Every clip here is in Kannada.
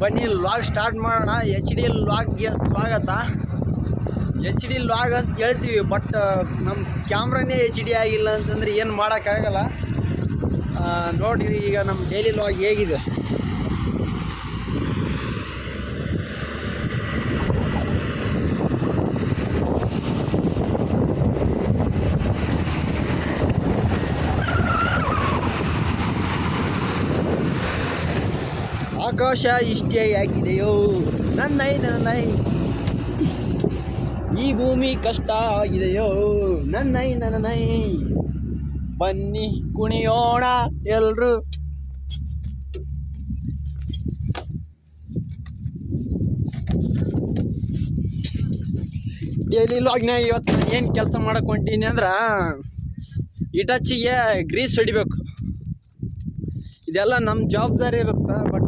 ಬನ್ನಿ ಲಾಗ್ ಸ್ಟಾರ್ಟ್ ಮಾಡೋಣ. ಎಚ್ ಡಿ ಲಾಗ್ಗೆ ಸ್ವಾಗತ. ಎಚ್ ಡಿ ಲಾಗ್ ಅಂತ ಹೇಳ್ತೀವಿ, ಬಟ್ ನಮ್ಮ ಕ್ಯಾಮ್ರಾನೇ ಎಚ್ ಡಿ ಆಗಿಲ್ಲ ಅಂತಂದರೆ ಏನು ಮಾಡೋಕ್ಕಾಗಲ್ಲ. ನೋಡಿರಿ ಈಗ ನಮ್ಮ ಡೈಲಿ ಲಾಗ್ ಹೇಗಿದೆ. ಆಕಾಶ ಇಷ್ಟೇ ಆಗಿದೆಯೋ ನನ್ನೈ ಈ ಭೂಮಿ ಕಷ್ಟ ಆಗಿದೆಯೋ ನನ್ನೈ ಬನ್ನಿ ಕುಣಿಯೋಣ ಎಲ್ರು. ಡೈಲಿ ಲಾಗ್ನಾಗ ಇವತ್ತು ಏನು ಕೆಲಸ ಮಾಡಕ್ಕೆ ಹೊಂಟೀನಿ ಅಂದ್ರೆ ಇಟಾಚಿಗೆ ಗ್ರೀಸ್ ಹೊಡಿಬೇಕು. ಇದೆಲ್ಲ ನಮ್ಮ ಜವಾಬ್ದಾರಿ ಇರುತ್ತೆ, ಬಟ್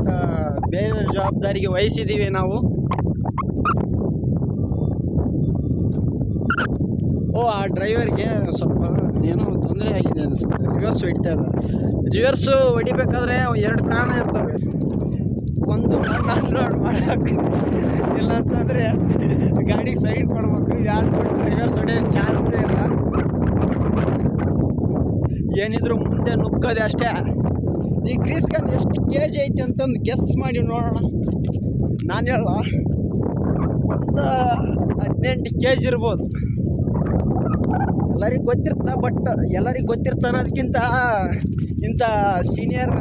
ಬೇರೆ ಜವಾಬ್ದಾರಿಗೆ ವಹಿಸಿದ್ದೀವಿ ನಾವು. ಆ ಡ್ರೈವರ್ಗೆ ಸ್ವಲ್ಪ ಏನೋ ತೊಂದರೆ ಆಗಿದೆ ಅನಿಸುತ್ತೆ. ರಿವರ್ಸ್ ಹೊಡಿತಾ ಇದ್ದಾರೆ. ರಿವರ್ಸು ಹೊಡಿಬೇಕಾದ್ರೆ 2 ಕಾರಣ ಇರ್ತವೆ. ಒಂದು ಮಣ್ಣು ಅನ್ಲೋಡ್ ಮಾಡೋಕೆ, ಇಲ್ಲಾಂತಂದರೆ ಗಾಡಿಗೆ ಸೈಡ್ ಕೊಡ್ಬೇಕು. ಯಾರು ರಿವರ್ಸ್ ಹೊಡೆಯೋ ಚಾನ್ಸೇ ಇಲ್ಲ. ಏನಿದ್ರು ಮುಂದೆ ನುಗ್ಗೋದೆ ಅಷ್ಟೇ. ಈ ಗ್ರೀಸ್ಗಲ್ಲಿ ಎಷ್ಟು KG ಐತೆ ಅಂತಂದು ಗೆಸ್ ಮಾಡಿ ನೋಡೋಣ. ನಾನು ಹೇಳ ಒಂದು 18 kg ಇರ್ಬೋದು. ಎಲ್ಲರಿಗೂ ಗೊತ್ತಿರ್ತ, ಬಟ್ ಎಲ್ಲರಿಗೂ ಗೊತ್ತಿರ್ತ ಅನ್ನೋದಕ್ಕಿಂತ ಇಂಥ ಸೀನಿಯರ್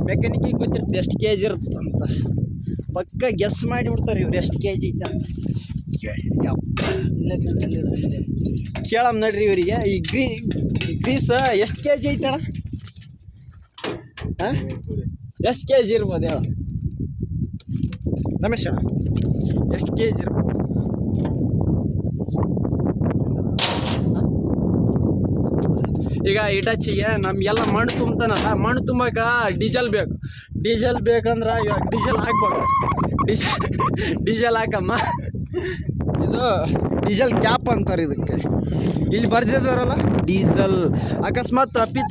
ಮೆಕ್ಯಾನಿಕಿಗೆ ಗೊತ್ತಿರುತ್ತೆ ಎಷ್ಟು KG ಇರುತ್ತೆ ಅಂತ. ಪಕ್ಕ ಗೆಸ್ ಮಾಡಿಬಿಡ್ತಾರೆ ಇವ್ರು ಎಷ್ಟು KG ಐತೆ ಅಂತ. ಕೇಳಮ್ ನಡ್ರಿ ಇವರಿಗೆ. ಈ ಗ್ರೀಸ್ ಎಷ್ಟು KG ಐತಣ್ಣ? ಎಷ್ಟು KG ಇರ್ಬೋದು ಹೇಳ ರಮೇಶ? ಎಷ್ಟು KG ಇರ್ಬೋದು? ಈಗ ಇಟಾಚಿಗೆ ನಮಗೆಲ್ಲ ಮಣ್ಣು ತುಂಬ್ತಾನಲ್ಲ, ಮಣ್ಣು ತುಂಬಕ್ಕೆ ಡೀಸೆಲ್ ಬೇಕು. ಡೀಸೆಲ್ ಬೇಕಂದ್ರೆ ಇವಾಗ ಡೀಸೆಲ್ ಹಾಕ್ಬೇಕು. ಡೀಸೆಲ್ ಹಾಕಮ್ಮ. ಇದು ಡೀಸೆಲ್ ಕ್ಯಾಪ್ ಅಂತಾರೆ ಇದಕ್ಕೆ. ಇಲ್ಲಿ ಬರ್ದಿದ್ದಾರಲ್ಲ ಡೀಸೆಲ್. ಅಕಸ್ಮಾತ್ ತಪ್ಪಿ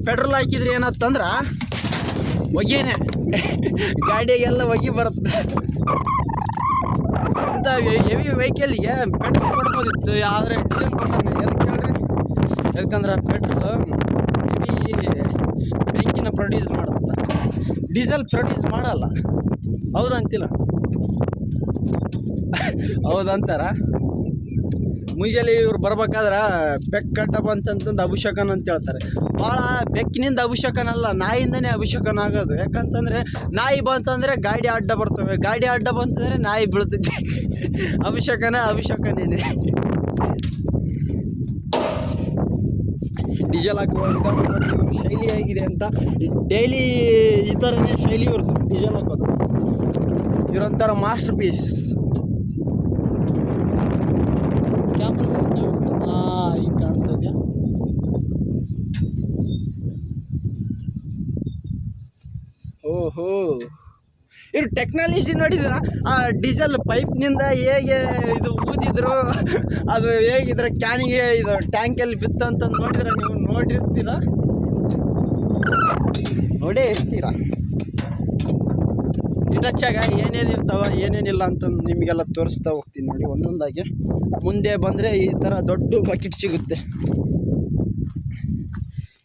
ಪೆಟ್ರೋಲ್ ಹಾಕಿದ್ರೆ ಏನತ್ತಂದ್ರೆ ಹೊಗೆನೆ, ಗಾಡಿಗೆಲ್ಲ ಹೊಗೆ ಬರುತ್ತೆ. ಇಂಥ ಹೆವಿ ವೆಹಿಕಲ್ಗೆ ಪೆಟ್ರೋಲ್ ಕೊಡ್ಬೋದಿತ್ತು, ಆದರೆ ಡೀಸೆಲ್ ಕೊಡ್ತಾನೆ. ಎದಕ್ಕೆ ಹೇಳ್ರಿ? ಯಾಕಂದ್ರೆ ಪೆಟ್ರೋಲ್ ಬೆಂಕಿನ ಪ್ರೊಡ್ಯೂಸ್ ಮಾಡುತ್ತೆ, ಡೀಸೆಲ್ ಪ್ರೊಡ್ಯೂಸ್ ಮಾಡಲ್ಲ. ಹೌದಂತಿಲ್ಲ? ಹೌದಂತಾರ. ಮುಂಜಾನೆ ಇವ್ರು ಬರ್ಬೇಕಾದ್ರೆ ಬೆಕ್ಕಡ್ಡ ಬಂತಂತಂದು ಅಭಿಷೇಕನ ಅಂತ ಹೇಳ್ತಾರೆ. ಭಾಳ ಬೆಕ್ಕಿನಿಂದ ಅಭಿಷೇಕನಲ್ಲ, ನಾಯಿಯಿಂದನೇ ಅಭಿಷೇಕನ ಆಗೋದು. ಯಾಕಂತಂದರೆ ನಾಯಿ ಬಂತಂದರೆ ಗಾಡಿ ಅಡ್ಡ ಬರ್ತವೆ, ಗಾಡಿ ಅಡ್ಡ ಬಂತಂದರೆ ನಾಯಿ ಬೀಳ್ತೈತಿ. ಅಭಿಷೇಕನೇ. ಡೀಸೆಲ್ ಹಾಕುವಂಥ ಶೈಲಿ ಆಗಿದೆ ಅಂತ. ಡೈಲಿ ಈ ಥರನೇ ಶೈಲಿ ಇವ್ರದ್ದು ಡೀಸೆಲ್ ಹಾಕೋದು. ಇವರೊಂಥರ ಮಾಸ್ಟರ್ ಪೀಸ್. ಈಗ ಕಾಣಿಸ್ತಾ ಇದೆಯಾ? ಓಹೋ, ಇವ್ರು ಟೆಕ್ನಾಲಜಿ ನೋಡಿದ್ರ? ಆ ಡೀಸೆಲ್ ಪೈಪ್ನಿಂದ ಹೇಗೆ ಇದು ಊದಿದ್ರು, ಅದು ಹೇಗಿದ್ರೆ ಕ್ಯಾನಿಗೆ ಇದು ಟ್ಯಾಂಕಲ್ಲಿ ಬಿತ್ತು ಅಂತ ನೋಡಿದ್ರೆ ನೀವು ನೋಡೇ ಇರ್ತೀರ. ಇಟಚ್ಚಾಗ ಏನೇನಿರ್ತಾವ ಏನೇನಿಲ್ಲ ಅಂತ ನಿಮಗೆಲ್ಲ ತೋರಿಸ್ತಾ ಹೋಗ್ತೀನಿ ನೋಡಿ ಒಂದೊಂದಾಗಿ. ಮುಂದೆ ಬಂದರೆ ಈ ಥರ ದೊಡ್ಡ ಬಕೆಟ್ ಸಿಗುತ್ತೆ.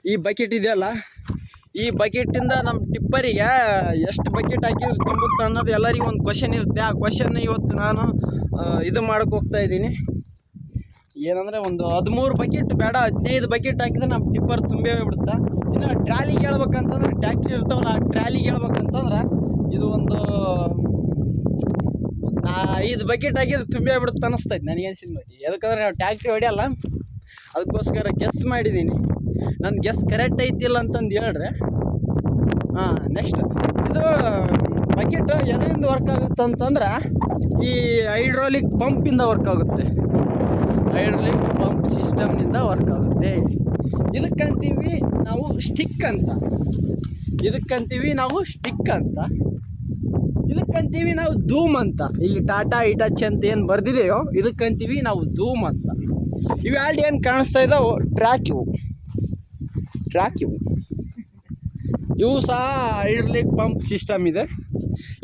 ಈ ಬಕೆಟ್ ಇದೆಯಲ್ಲ, ಈ ಬಕೆಟಿಂದ ನಮ್ಮ ಟಿಪ್ಪರಿಗೆ ಎಷ್ಟು ಬಕೆಟ್ ಹಾಕಿದ್ರೆ ತುಂಬುತ್ತೆ ಅನ್ನೋದು ಎಲ್ಲರಿಗೂ ಒಂದು ಕ್ವಶನ್ ಇರುತ್ತೆ. ಆ ಕ್ವಶನ್ ಇವತ್ತು ನಾನು ಇದು ಮಾಡೋಕ್ಕೆ ಹೋಗ್ತಾ ಇದ್ದೀನಿ. ಏನಂದರೆ ಒಂದು 13 ಬಕೆಟ್ ಬೇಡ, 15 ಬಕೆಟ್ ಹಾಕಿದ್ರೆ ನಮ್ಮ ಟಿಪ್ಪರ್ ತುಂಬೇ ಬಿಡುತ್ತೆ. ಇನ್ನು ಟ್ರಾಲಿಗೆ ಹೇಳ್ಬೇಕಂತಂದ್ರೆ ಟ್ಯಾಕ್ಟ್ರಿ ಇರ್ತಾವಲ್ಲ, ಆ ಟ್ರಾಲಿಗೆ ಹೇಳ್ಬೇಕಂತಂದ್ರೆ ಇದು ಒಂದು 5 ಬಕೆಟ್ ಹಾಕಿದ್ರೆ ತುಂಬೇ ಬಿಡುತ್ತೆ ಅನ್ನಿಸ್ತೈತೆ ನನಗೆ ಅನಿಸಿದ. ಯಾಕಂದರೆ ನಾವು ಟ್ಯಾಕ್ಟ್ರಿ ಹೊಡೆಯಲ್ಲ, ಅದಕ್ಕೋಸ್ಕರ ಗೆಸ್ ಮಾಡಿದ್ದೀನಿ. ನನ್ನ ಗೆಸ್ ಕರೆಕ್ಟ್ ಐತಿಲ್ಲ ಅಂತಂದು ಹೇಳ್ರೆ. ನೆಕ್ಸ್ಟ್ ಇದು ಬಕೆಟ್ ಎದರಿಂದ ವರ್ಕ್ ಆಗುತ್ತೆ ಅಂತಂದ್ರೆ ಈ ಹೈಡ್ರಾಲಿಕ್ ಪಂಪಿಂದ ವರ್ಕ್ ಆಗುತ್ತೆ. ಹೈಡ್ರಾಲಿಕ್ ಪಂಪ್ ಸಿಸ್ಟಮ್ನಿಂದ ವರ್ಕ್ ಆಗುತ್ತೆ. ಇದಕ್ಕಂತೀವಿ ನಾವು ಸ್ಟಿಕ್ ಅಂತ, ಇದಕ್ಕಂತೀವಿ ನಾವು ಧೂಮ್ ಅಂತ. ಇಲ್ಲಿ ಟಾಟಾ ಇಟಾಚಿ ಅಂತ ಏನು ಬರ್ದಿದೆಯೋ ಇದಕ್ಕಂತೀವಿ ನಾವು ಧೂಮ್ ಅಂತ. ಇವೆರಡು ಏನು ಕಾಣಿಸ್ತಾ ಇದ್ದಾವೆ ಟ್ರ್ಯಾಕ್, ಇವು ಸಹ ಹೈಡ್ರಾಲಿಕ್ ಪಂಪ್ ಸಿಸ್ಟಮ್ ಇದೆ.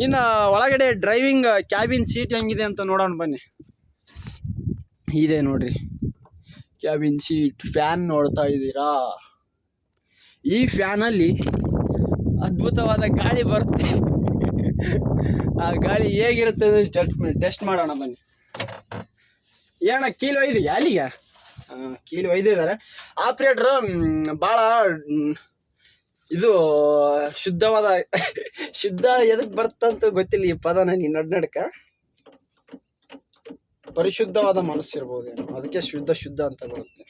ಇನ್ನು ಒಳಗಡೆ ಡ್ರೈವಿಂಗ್ ಕ್ಯಾಬಿನ್ ಸೀಟ್ ಹೆಂಗಿದೆ ಅಂತ ನೋಡೋಣ ಬನ್ನಿ. ಇದೆ ನೋಡ್ರಿ ಕ್ಯಾಬಿನ್ ಸೀಟ್. ಫ್ಯಾನ್ ನೋಡ್ತಾ ಇದ್ದೀರಾ? ಈ ಫ್ಯಾನಲ್ಲಿ ಅದ್ಭುತವಾದ ಗಾಳಿ ಬರುತ್ತೆ. ಆ ಗಾಳಿ ಹೇಗಿರುತ್ತೆ ಟೆಸ್ಟ್ ಮಾಡೋಣ ಬನ್ನಿ. ಏನ ಕೀಲು ಒಯ್ದಿದ್ಯಾ ಅಲ್ಲಿಗೆ? ಕೀಲು ಒಯ್ದಿದ್ದಾರೆ. ಆಪ್ರೇಟ್ರು ಭಾಳ ಇದು ಶುದ್ಧವಾದ ಶುದ್ಧ ಎದಕ್ಕೆ ಬರ್ತಂತ ಗೊತ್ತಿಲ್ಲ ಈ ಪದ ನನಗೆ ನಡ್ಕ. ಪರಿಶುದ್ಧವಾದ ಮನಸ್ಸು ಇರ್ಬೋದೇನೋ, ಅದಕ್ಕೆ ಶುದ್ಧ ಅಂತ ಬರುತ್ತೆ.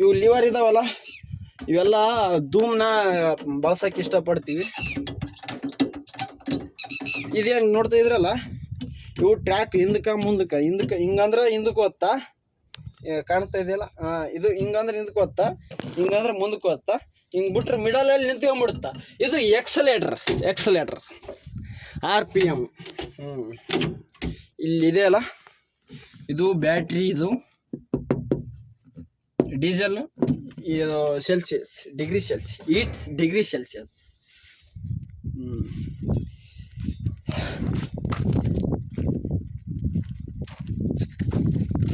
ಇವು ಲಿವರ್ ಇದಾವಲ್ಲ, ಇವೆಲ್ಲ ಧೂಮ್ನ ಬಳಸಕ್ಕೆ ಇಷ್ಟಪಡ್ತೀವಿ. ಇದೇನು ನೋಡ್ತಾ ಇದ್ರಲ್ಲ, ಇವು ಟ್ರ್ಯಾಕ್ ಮುಂದಕ್ಕೆ ಹಿಂಗಂದ್ರೆ ಹಿಂದಕ್ಕೆ ಹೋಗ್ತಾ ಕಾಣಿಸ್ತಾ ಇದೆಯಲ್ಲ, ಇದು ಹಿಂಗಂದ್ರೆ ಹಿಂದಕ್ಕೆ ಹೋಗ್ತಾ, ಹಿಂಗಂದ್ರೆ ಮುಂದಕ್ಕೆ ಹೋಗ್ತಾ, ಹಿಂಗೆ ಬಿಟ್ರೆ ಮಿಡಲಲ್ಲಿ ನಿಂತ್ಕೊಂಡ್ಬಿಡುತ್ತಾ. ಇದು ಎಕ್ಸಲೇಟ್ರ್ RPM. ಇಲ್ಲಿದೆ ಅಲ್ಲ, ಇದು ಬ್ಯಾಟ್ರಿ, ಇದು ಡೀಸೆಲ್, ಇದು ಸೆಲ್ಸಿಯಸ್ ಡಿಗ್ರಿ ಸೆಲ್ಸಿಯಸ್.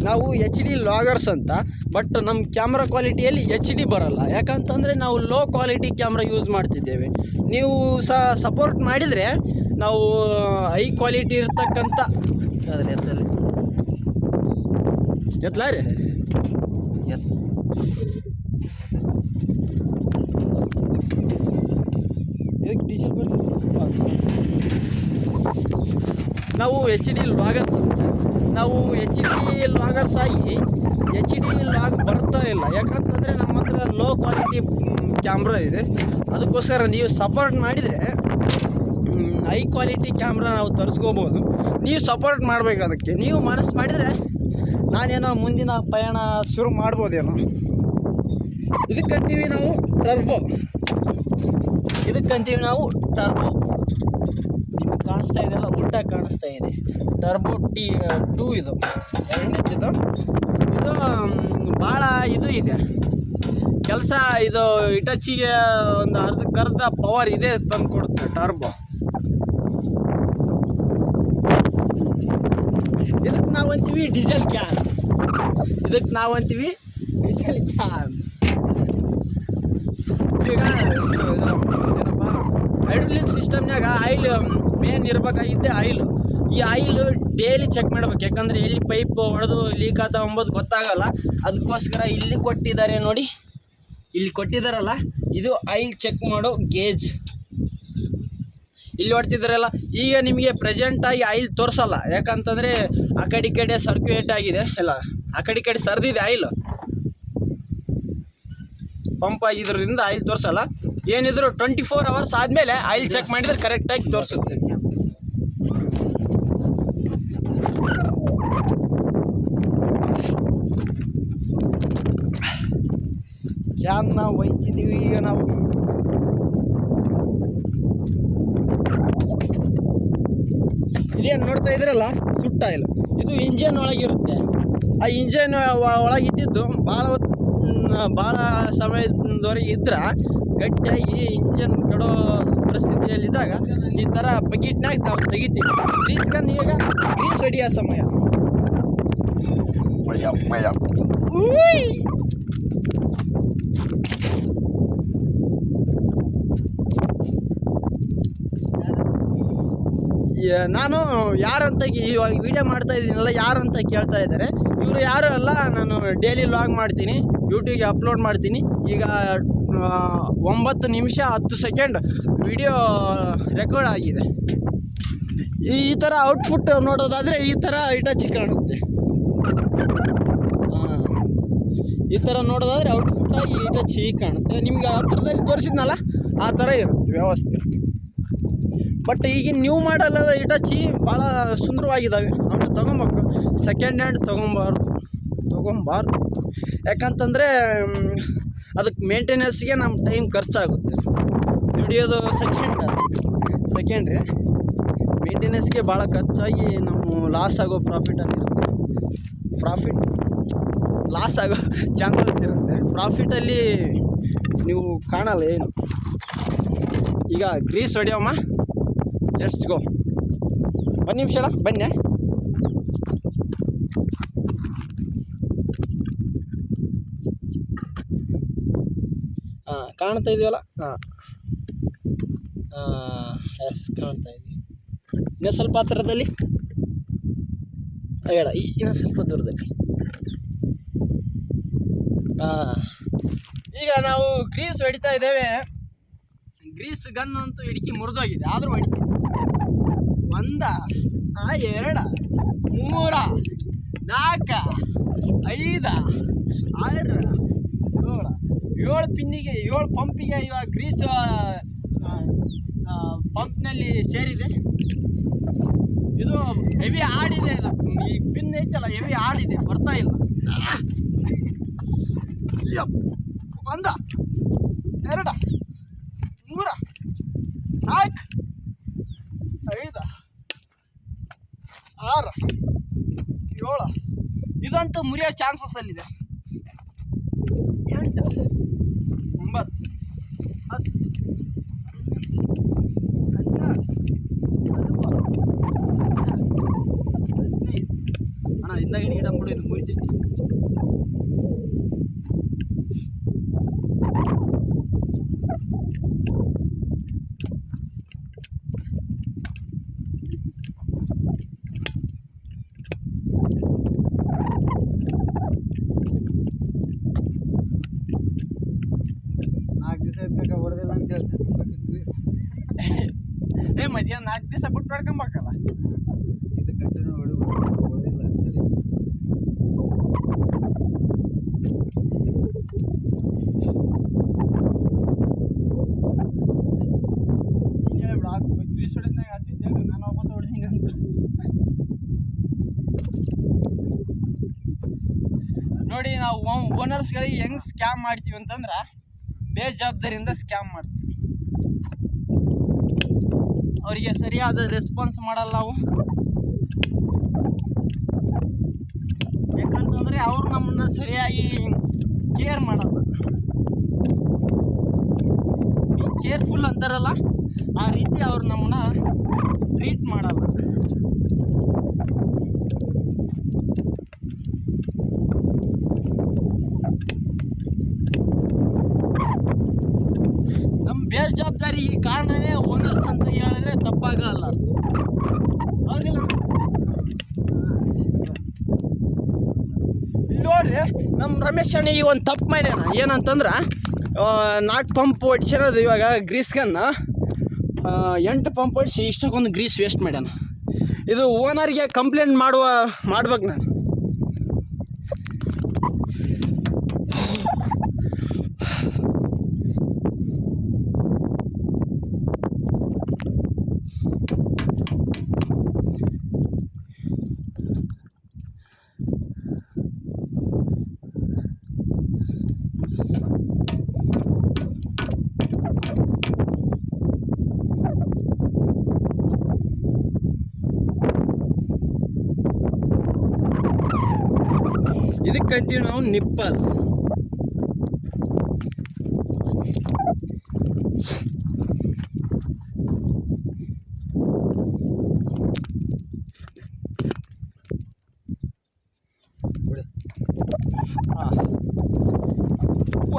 ನಾವು HD ಲಾಗರ್ಸ್ ಅಂತ, ಬಟ್ ನಮ್ಮ ಕ್ಯಾಮ್ರಾ ಕ್ವಾಲಿಟಿಯಲ್ಲಿ HD ಬರಲ್ಲ. ಯಾಕಂತಂದರೆ ನಾವು ಲೋ ಕ್ವಾಲಿಟಿ ಕ್ಯಾಮ್ರಾ ಯೂಸ್ ಮಾಡ್ತಿದ್ದೇವೆ. ನೀವು ಸಪೋರ್ಟ್ ಮಾಡಿದರೆ ನಾವು ಹೈ ಕ್ವಾಲಿಟಿ ಇರ್ತಕ್ಕಂಥ ಎತ್ತಲ ರೀ ಡೀಸೆಲ್ ನಾವು HD ಲಾಗರ್ಸ್ ಅಂತ, ನಾವು HD ಲಾಗರ್ಸ್ ಆಗಿ HD ಲಾಗ್ ಬರ್ತಾ ಇಲ್ಲ. ಯಾಕಂತಂದರೆ ನಮ್ಮ ಹತ್ರ ಲೋ ಕ್ವಾಲಿಟಿ ಕ್ಯಾಮ್ರಾ ಇದೆ. ಅದಕ್ಕೋಸ್ಕರ ನೀವು ಸಪೋರ್ಟ್ ಮಾಡಿದರೆ ಹೈ ಕ್ವಾಲಿಟಿ ಕ್ಯಾಮ್ರಾ ನಾವು ತರಿಸ್ಕೋಬೋದು. ನೀವು ಸಪೋರ್ಟ್ ಮಾಡಬೇಕು. ಅದಕ್ಕೆ ನೀವು ಮನಸ್ಸು ಮಾಡಿದರೆ ನಾನೇನೋ ಮುಂದಿನ ಪಯಣ ಶುರು ಮಾಡ್ಬೋದೇನೋ. ಇದಕ್ಕಂತೀವಿ ನಾವು ಟರ್ಬೋ. ನಿಮಗೆ ಕಾಣಿಸ್ತಾ ಇದೆಯಲ್ಲ, ಉಲ್ಟಾ ಕಾಣಿಸ್ತಾ ಇದೆ. ಟರ್ಬೋ T2 ಇದು 2ನೇದು. ಇದು ಭಾಳ ಇದು ಇದೆ ಕೆಲಸ. ಇದು ಇಟಚಿಗೆ ಒಂದು ಅರ್ಧ ಪವರ್ ಇದೆ ತಂದು ಕೊಡುತ್ತೆ ಟರ್ಬೋ. ಇದಕ್ಕೆ ನಾವಂತೀವಿ ಡೀಸೆಲ್ ಕ್ಯಾನ್. ಈಗ ಏನಪ್ಪ, ಹೈಡ್ರೋಲಿಕ್ ಸಿಸ್ಟಮ್ನಾಗ ಆಯಿಲ್ ಮೇನ್ ಇರಬೇಕಾಗಿದ್ದೆ ಆಯಿಲ್. ಈ ಆಯಿಲ್ ಡೈಲಿ ಚೆಕ್ ಮಾಡ್ಬೇಕು. ಯಾಕಂದರೆ ಎಲ್ಲಿ ಪೈಪ್ ಹೊಡೆದು ಲೀಕ್ ಆಗ್ತಾವ ಅಂಬೋದು ಗೊತ್ತಾಗಲ್ಲ. ಅದಕ್ಕೋಸ್ಕರ ಇಲ್ಲಿ ಕೊಟ್ಟಿದ್ದಾರೆ ನೋಡಿ, ಇಲ್ಲಿ ಕೊಟ್ಟಿದ್ದಾರಲ್ಲ, ಇದು ಆಯಿಲ್ ಚೆಕ್ ಮಾಡೋ ಗೇಜ್. ಇಲ್ಲಿ ಹೊಡ್ತಿದ್ದಾರಲ್ಲ, ಈಗ ನಿಮಗೆ ಪ್ರೆಸೆಂಟಾಗಿ ಆಯಿಲ್ ತೋರಿಸಲ್ಲ. ಯಾಕಂತಂದರೆ ಆ ಕಡೆ ಸರ್ಕ್ಯುಲೇಟ್ ಆಗಿದೆ, ಎಲ್ಲ ಆ ಕಡೆ ಸರ್ದಿದೆ ಆಯಿಲ್. ಪಂಪ್ ಆಗಿದ್ರಿಂದ ಆಯಿಲ್ ತೋರಿಸಲ್ಲ. ಏನಿದ್ರು 24 hours ಆದಮೇಲೆ ಆಯಿಲ್ ಚೆಕ್ ಮಾಡಿದರೆ ಕರೆಕ್ಟಾಗಿ ತೋರಿಸುತ್ತೆ. ಕ್ಯಾನ್ ನಾವು ಒಯ್ತಿದ್ದೀವಿ ಈಗ. ನಾವು ಇದೇನು ನೋಡ್ತಾ ಇದ್ರಲ್ಲ, ಸುಟ್ಟ ಆಯಿಲ್. ಇದು ಇಂಜನ್ ಒಳಗಿರುತ್ತೆ. ಆ ಇಂಜನ್ ಒಳಗಿದ್ದು ಭಾಳ ಸಮಯದವರೆಗೆ ಇದ್ರೆ ಗಟ್ಟಿಯಾಗಿ ಇಂಜನ್ ಕಡೋ ಪರಿಸ್ಥಿತಿಯಲ್ಲಿದ್ದಾಗ ಈ ಥರ ಬಕೆಟ್ನಾಗ ನಾವು ತೆಗಿತೀವಿ. ಗ್ರೀಸ್ಗನ್ ಈಗ ಗ್ರೀಸ್ ಹೊಡಿಯೋ ಸಮಯ. ನಾನು ಯಾರಂತ ಇವಾಗ ವಿಡಿಯೋ ಮಾಡ್ತಾ ಇದ್ದೀನಲ್ಲ, ಯಾರಂತ ಕೇಳ್ತಾ ಇದ್ದಾರೆ. ಇವರು ಯಾರು ಅಲ್ಲ, ನಾನು ಡೈಲಿ ಲಾಗ್ ಮಾಡ್ತೀನಿ, ಯೂಟ್ಯೂಬ್ಗೆ ಅಪ್ಲೋಡ್ ಮಾಡ್ತೀನಿ. ಈಗ 9 ನಿಮಿಷ 10 ಸೆಕೆಂಡ್ ವಿಡಿಯೋ ರೆಕಾರ್ಡ್ ಆಗಿದೆ. ಈ ಥರ ಔಟ್ಪುಟ್ ನೋಡೋದಾದರೆ ಈ ಥರ ಇಟಚಿ ಕಾಣುತ್ತೆ. ಈ ಥರ ನೋಡೋದಾದರೆ ಔಟ್ಪುಟ್ ಆಗಿ ಇಟಚಿ ಕಾಣುತ್ತೆ. ನಿಮ್ಗೆ ಹತ್ರದಲ್ಲಿ ತೋರಿಸಿದ್ನಲ್ಲ ಆ ಥರ ಇರುತ್ತೆ ವ್ಯವಸ್ಥೆ. ಬಟ್ ಈಗ ನ್ಯೂ ಮಾಡಲ್ ಇಟಚಿ ಭಾಳ ಸುಂದರವಾಗಿದ್ದಾವೆ. ಅವನ್ನ ತೊಗೊಬೇಕು. ಸೆಕೆಂಡ್ ಹ್ಯಾಂಡ್ ತೊಗೊಬಾರ್ದು. ಯಾಕಂತಂದರೆ ಅದಕ್ಕೆ ಮೇಂಟೆನೆನ್ಸ್ಗೆ ನಮ್ಮ ಟೈಮ್ ಖರ್ಚಾಗುತ್ತೆ. ದುಡಿಯೋದು ಸೆಕೆಂಡ್ರಿ ಮೇಂಟೆನೆನ್ಸ್ಗೆ ಭಾಳ ಖರ್ಚಾಗಿ ನಾವು ಲಾಸ್ ಆಗೋ ಲಾಸ್ ಆಗೋ ಚಾನ್ಸಸ್ ಇರುತ್ತೆ. ಪ್ರಾಫಿಟಲ್ಲಿ ನೀವು ಕಾಣಲ್ಲ ಏನು. ಈಗ ಗ್ರೀಸ್ ಹೊಡಿಯಮ್ಮ. Let's go. ಒಂದು ನಿಮಿಷ ಬನ್ನಿ. ಕಾಣ್ತಾ ಇದೆಯಲ್ಲ? ಎಸ್ ಕಾಣ್ತಾ ಇದೆ. ಇನ್ನೂ ಸ್ವಲ್ಪ ಹತ್ತಿರದಲ್ಲಿ ಬೇಡ, ಇನ್ನೂ ಸ್ವಲ್ಪ ದೂರದಲ್ಲಿ. ಈಗ ನಾವು ಗ್ರೀಸ್ ಹೊಡಿತಾ ಇದ್ದೇವೆ. ಗ್ರೀಸ್ ಗನ್ ಅಂತೂ ಹಿಡಿಕಿ ಮುರಿದೋಗಿದೆ, ಆದರೂ ಹೊಡಿತೀವಿ. 1 2 3 4 5 6 7 ಪಿನ್ನಿಗೆ 7 ಪಂಪಿಗೆ ಇವಾಗ ಗ್ರೀಸ್ ಪಂಪ್ನಲ್ಲಿ ಸೇರಿದೆ. ಇದು ಹೆವಿ ಆಡಿದೆ. ಈ ಪಿನ್ ಐತಲ್ಲ ಹೆವಿ ಆಡಿದೆ, ಬರ್ತಾ ಇಲ್ಲ. 1 2 3 4 5 6 7 ಇದಂತೂ ಮುರಿಯೋ ಚಾನ್ಸಸ್ ಅಲ್ಲಿದೆ. 8 9 10 ಅಣ್ಣ ಹಿಂದಾಗಿ ಗಿಡ ಬಿಡು, ಇದು ಮುರಿತೈತಿ. ಹೊಡೆದಿಲ್ಲ ಅಂತ ಹೇಳ್ತಾರೆ. ಮಧ್ಯಾಹ್ನ 4 ದಿವಸ ಬಿಟ್ಟು ಹೊಡ್ಕೊಂಬೇಕಲ್ಲ. ಇದು ಕಂಟಿನ್ಯೂ ಹೊಡೆದಿಲ್ಲ ಅಂತೇಳಿ ನೀನು ಹೇಳ್ಬಿಡು. ಗ್ರೀಸ್ ಹೊಡೆದ್ನಾಗ ಹತ್ತಿದ್ದೆ ನಾನು ಒಬ್ಬತ್ತ ಹೊಡೆದಿಂಗ ಅಂತ. ನೋಡಿ, ನಾವು ಓನರ್ಸ್ಗಳಿಗೆ ಹೆಂಗೆ ಸ್ಕ್ಯಾಮ್ ಮಾಡ್ತೀವಿ ಅಂತಂದ್ರೆ ಬೇಜವಾಬ್ದಾರಿಯಿಂದ ಸ್ಕ್ಯಾಮ್ ಮಾಡ್ತೀವಿ. ಅವರಿಗೆ ಸರಿಯಾದ ರೆಸ್ಪಾನ್ಸ್ ಮಾಡಲ್ಲ ನಾವು. ಯಾಕಂತಂದರೆ ಅವರು ನಮ್ಮನ್ನು ಸರಿಯಾಗಿ ಕೇರ್ ಮಾಡಲ್ಲ. ಬಿ ಕೇರ್ಫುಲ್ ಅಂತಾರಲ್ಲ, ಆ ರೀತಿ ಅವ್ರು ನಮ್ಮನ್ನ ಟ್ರೀಟ್ ಮಾಡಲ್ಲ. ನಮ್ಮ ಬೇಜವಾಬ್ದಾರಿ ಕಾರಣನೇ ಓನರ್ಸ್ ಅಂತ ಹೇಳಿದ್ರೆ ತಪ್ಪಾಗಲ್ಲ. ಹೌದಿಲ್ಲ? ಇಲ್ಲಿ ನೋಡ್ರಿ, ನಮ್ಮ ರಮೇಶ್ ಅಣ್ಣ ಈ ಒಂದು ತಪ್ಪು ಮಾಡ್ಯಾನ. ಏನಂತಂದ್ರೆ 4 ಪಂಪ್ ಹೊಡ್ಸಿರೋದು ಇವಾಗ ಗ್ರೀಸ್ಗನ್ನ 8 ಪಂಪ್ ಹೊಡಿಸಿ ಇಷ್ಟಕ್ಕೊಂದು ಗ್ರೀಸ್ ವೇಸ್ಟ್ ಮಾಡ್ಯಾನ. ಇದು ಓನರ್ಗೆ ಕಂಪ್ಲೇಂಟ್ ಮಾಡ್ಬೇಕು ನಾನು. ಇದಕ್ಕೆ ಅಂತೀವಿ ನಾವು ನಿಪ್ಪಲ್.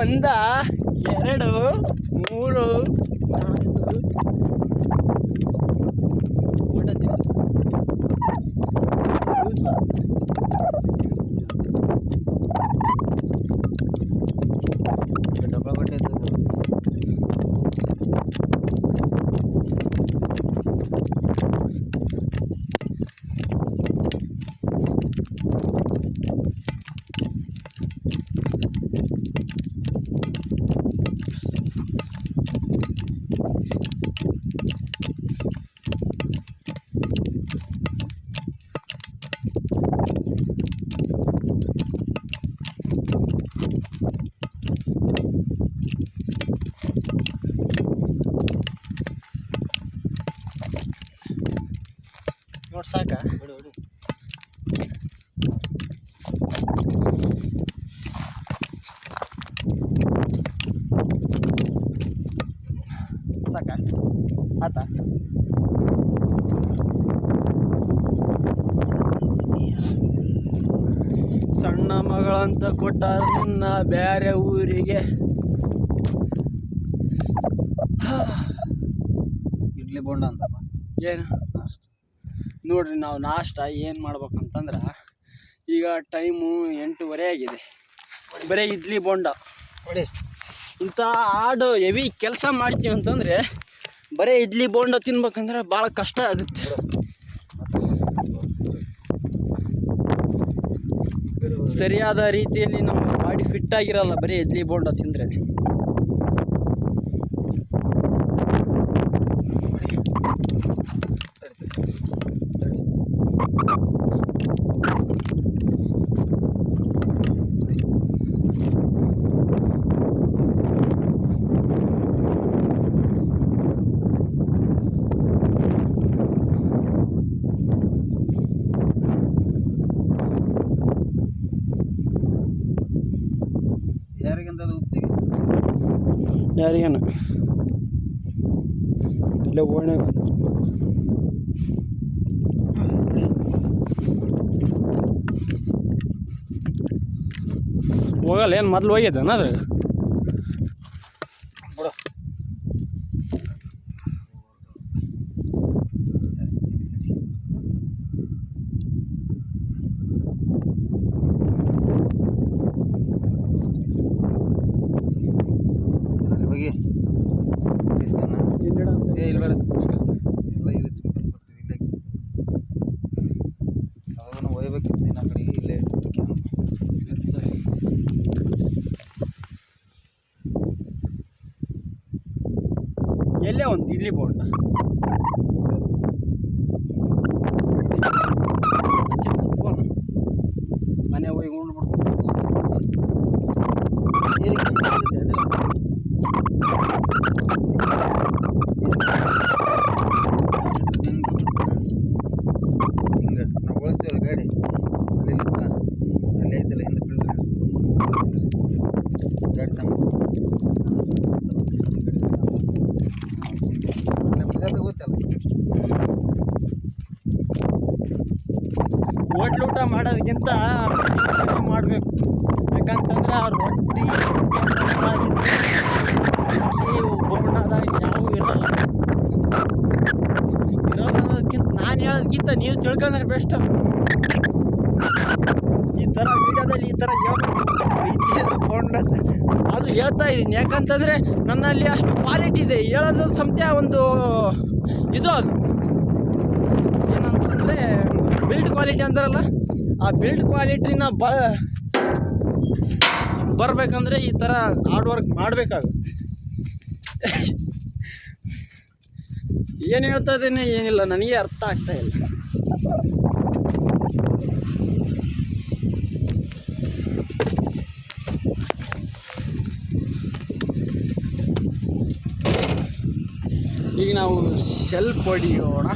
ಒಂದ 2 3 ಡಬ್ಬ ಕೊಟ್ಟಿದ್ದು. ನೋಡಿ ಸಾಕಾ? ಸಾಕಾ ಆತ? ಮಗಳಂತ ಕೊಟ್ಟಾರ ನಿನ್ನ ಬೇರೆ ಊರಿಗೆ. ಇಡ್ಲಿ ಬೋಂಡ ಅಂತಪ್ಪ. ಏನು ನೋಡ್ರಿ, ನಾವು ನಾಷ್ಟ ಏನು ಮಾಡ್ಬೇಕಂತಂದ್ರೆ ಈಗ ಟೈಮು 8:30 ಆಗಿದೆ. ಬರೀ ಇಡ್ಲಿ ಬೋಂಡ ನೋಡಿ, ಇಂಥ ಹಾಡು ಹೆವಿ ಕೆಲಸ ಮಾಡ್ತೀವಿ ಅಂತಂದರೆ ಬರೀ ಇಡ್ಲಿ ಬೋಂಡ ತಿನ್ಬೇಕಂದ್ರೆ ಭಾಳ ಕಷ್ಟ ಆಗುತ್ತೆ. ಸರಿಯಾದ ರೀತಿಯಲ್ಲಿ ನಮ್ಮ ಬಾಡಿ ಫಿಟ್ ಆಗಿರಲ್ಲ ಬರೀ ಇಡ್ಲಿ ಬೋಂಡ ತಿಂದರೆ. ಯಾರಿಗಂತ ಅದು ಉಪ್ಪಿಗೆ ಯಾರಿಗೇನು ಇಲ್ಲ ಓಣೆ ಹೋಗಲ್ಲ ಏನು ಮೊದಲು ಹೋಗ್ಯದನ ಅದ್ರಾಗ ಬಿಡು. ಅಲ್ಲಿ ಹೋಗಿ ಇಲ್ಲಿ ಬೇಡ, ಎಲ್ಲ ಇದು ತಿನ್ಕೊಂಡು ಬರ್ತೀವಿ. ಇಲ್ಲೇ ಅವಾಗನು ಒಯ್ಬೇಕಿತ್ತು ನೀನು ಆ ಕಡೆಗೆ, ಇಲ್ಲೇ ಇಟ್ಬಿಟ್ಟು ಕ್ಯಾನ್. ಎಲ್ಲೇ ಒಂದು ಇಡ್ಲಿ ಬೋಂಡ ಫೋನ್ ಮನೆ ಹೋಗಿ ಉಂಡ್ಬಿಡ್ತು. ಹಿಂಗೆ ನಾವು ಬಳಸ್ತೀವಲ್ಲ ಗಾಡಿ, ಅಲ್ಲಿ ನಿಂತ ಅಲ್ಲಿ ಐತಲ್ಲ ಹಿಂದೆ ಫಿಲ್ಟರ್ ಗಾಡಿ ತಮ್ಮ ಅಲ್ಲೇ ಮಜಾ ಗೊತ್ತಲ್ಲ. ಹೋಟ್ಲು ಊಟ ಮಾಡೋದಕ್ಕಿಂತ ಮಾಡಬೇಕು. ಯಾಕಂತಂದ್ರೆ ಆ ರೊಟ್ಟಿ ಬೋಂಡದಾಗ ಯಾವೂ ಇರೋಲ್ಲ. ಇರೋದಕ್ಕಿಂತ ನಾನು ಹೇಳೋದಕ್ಕಿಂತ ನೀವು ತಿಳ್ಕೊಂಡ್ರೆ ಬೆಸ್ಟ್. ಈ ಥರ ವೀಡಿಯೋದಲ್ಲಿ ಈ ಥರ ಹೇಳ್ಬೇಕು ಬೋಂಡ ಅದು ಹೇಳ್ತಾ ಇದ್ದೀನಿ. ಯಾಕಂತಂದರೆ ನನ್ನಲ್ಲಿ ಅಷ್ಟು ಕ್ವಾಲಿಟಿ ಇದೆ. ಹೇಳೋದು ಸಂತ್ಯ ಒಂದು ಇದು, ಅದು ಏನಂತಂದರೆ ಬಿಲ್ಡ್ ಕ್ವಾಲಿಟಿ ಅಂತಾರಲ್ಲ, ಆ ಬಿಲ್ಡ್ ಕ್ವಾಲಿಟಿನ ಬರಬೇಕಂದ್ರೆ ಈ ಥರ ಹಾರ್ಡ್ ವರ್ಕ್ ಮಾಡಬೇಕಾಗುತ್ತೆ. ಏನು ಹೇಳ್ತಾ ಇದ್ದೀನಿ ಏನಿಲ್ಲ, ನನಗೆ ಅರ್ಥ ಆಗ್ತಾ ಇಲ್ಲ. ಈಗ ನಾವು ಸೆಲ್ಫ್ ಹೊಡಿಯೋಣ.